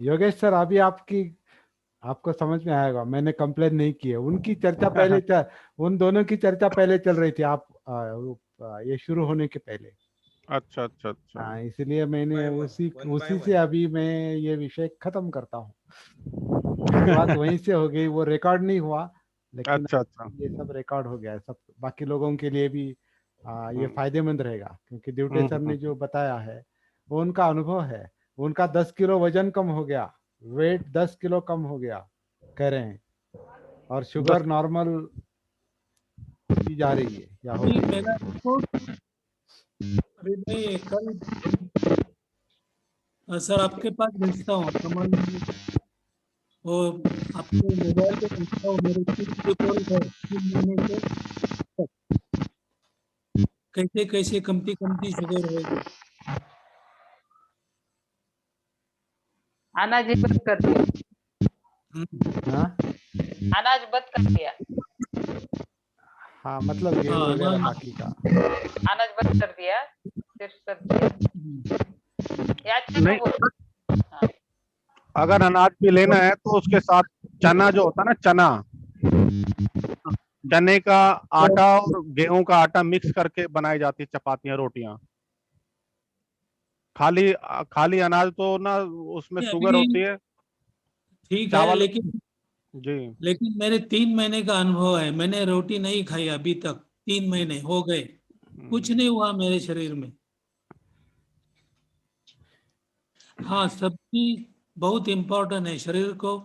योगेश सर अभी आपको समझ में आएगा, मैंने कंप्लेन नहीं की है। उनकी चर्चा पहले उन दोनों की चर्चा पहले चल रही थी, ये शुरू होने के पहले। अच्छा अच्छा अच्छा। हाँ, इसलिए मैंने उसी से अभी मैं ये विषय खत्म करता हूँ। शुरुआत वहीं से हो गई, वो रिकॉर्ड नहीं हुआ, लेकिन अच्छा अच्छा। ये सब रिकॉर्ड हो गया है, सब बाकी लोगों के लिए भी ये हम्म, फायदेमंद रहेगा, क्योंकि ड्यूटे सर ने हम्म। जो बताया है वो उनका अनुभव है। उनका 10 किलो वजन कम हो गया, वेट 10 किलो कम हो गया कह रहे हैं, और शुगर 10 नॉर्मल की जा रही है या हो अभी गई मेरा है। रिपोर्ट अभी मैं कल सर आपके पास भेजता हूँ, कमल वो आपके मोबाइल पे भेजता हूँ, मेरे 3 रिपोर्ट है 3 महीने से, कैसे कैसे कमती कमती शुगर हो गई। अनाज ही बंद कर दिया। हाँ अनाज बंद कर दिया। हाँ, मतलब गेहूं हाँ, वगैरह ना, बाकी का। अनाज बंद कर दिया, सिर्फ सब्जी। ये अच्छा नहीं, तो हाँ। अगर अनाज भी लेना है तो उसके साथ चना जो होता है ना, चने का आटा और गेहूं का आटा मिक्स करके बनाई जाती है चपातियां रोटियां। खाली खाली अनाज तो ना उसमें शुगर अभी होती है। ठीक है, चावल। लेकिन जी। मेरे 3 महीने का अनुभव है, मैंने रोटी नहीं खाई अभी तक, 3 महीने हो गए, कुछ नहीं हुआ मेरे शरीर में। हाँ, सब्जी बहुत इम्पोर्टेंट है शरीर को,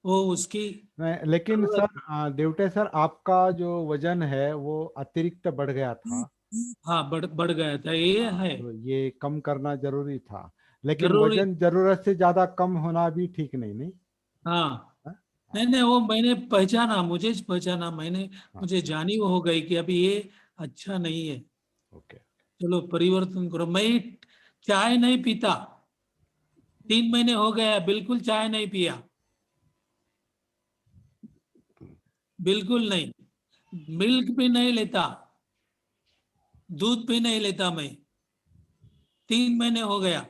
वो उसकी लेकिन जरूरत सर ड्यूटे सर, आपका जो वजन है वो अतिरिक्त बढ़ गया है। था। हाँ, बढ़ गया था, ये हाँ, है तो ये कम करना जरूरी था, लेकिन जरूरी। वजन जरूरत से ज्यादा कम होना भी ठीक नहीं, नहीं। हाँ, हाँ नहीं हाँ नहीं, वो मैंने पहचाना, मुझे पहचाना मैंने, हाँ, मुझे जानी वो हो गई कि अभी ये अच्छा नहीं है, ओके। चलो परिवर्तन करो। मैं चाय नहीं पीता, 3 महीने हो गया, बिल्कुल चाय नहीं पिया, बिल्कुल नहीं, मिल्क भी नहीं लेता, दूध भी नहीं लेता मैं, 3 महीने हो गया।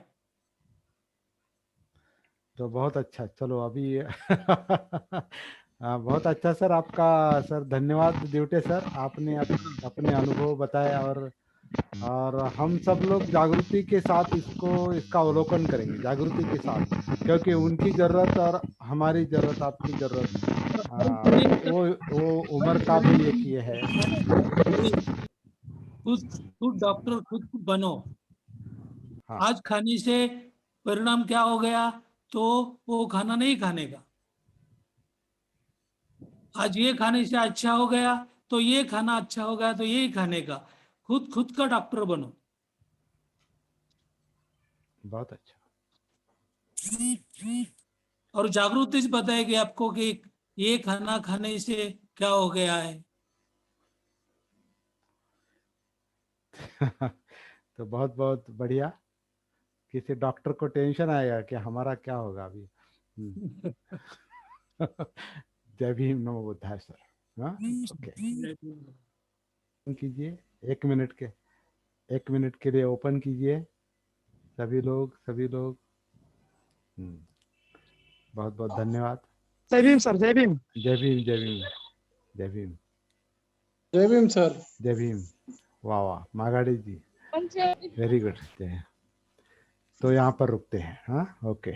तो बहुत अच्छा, चलो अभी बहुत अच्छा सर, आपका सर धन्यवाद ड्यूटे सर, आपने अपने अनुभव बताए, और हम सब लोग जागृति के साथ इसका अवलोकन करेंगे, जागृति के साथ, क्योंकि उनकी जरूरत और हमारी जरूरत, आपकी जरूरत, वो उम्र का भी एक ये है। खुद खुद डॉक्टर खुद बनो। हाँ, आज खाने से परिणाम क्या हो गया, तो वो खाना नहीं खाने का। आज ये खाने से अच्छा हो गया, तो ये खाना अच्छा हो गया, तो ये खाने का। खुद का डॉक्टर बनो। बहुत अच्छा। और जागृति से बताएगी आपको कि ये खाना खाने से क्या हो गया है। तो बहुत बहुत बढ़िया, किसी डॉक्टर को टेंशन आएगा कि हमारा क्या होगा अभी। जय भीम, नमो बुद्धाय सर। हाँ, ओके। ओपन कीजिए, 1 मिनट के 1 मिनट के लिए ओपन कीजिए, सभी लोग। बहुत बहुत धन्यवाद। जय भीम सर, जय भीम। जय भीम, जय भीम, जय भीम, जय भीम सर। जय भीम। वाह वाह, मागाड़ी जी, वेरी गुड। तो यहाँ पर रुकते हैं, हाँ, ओके।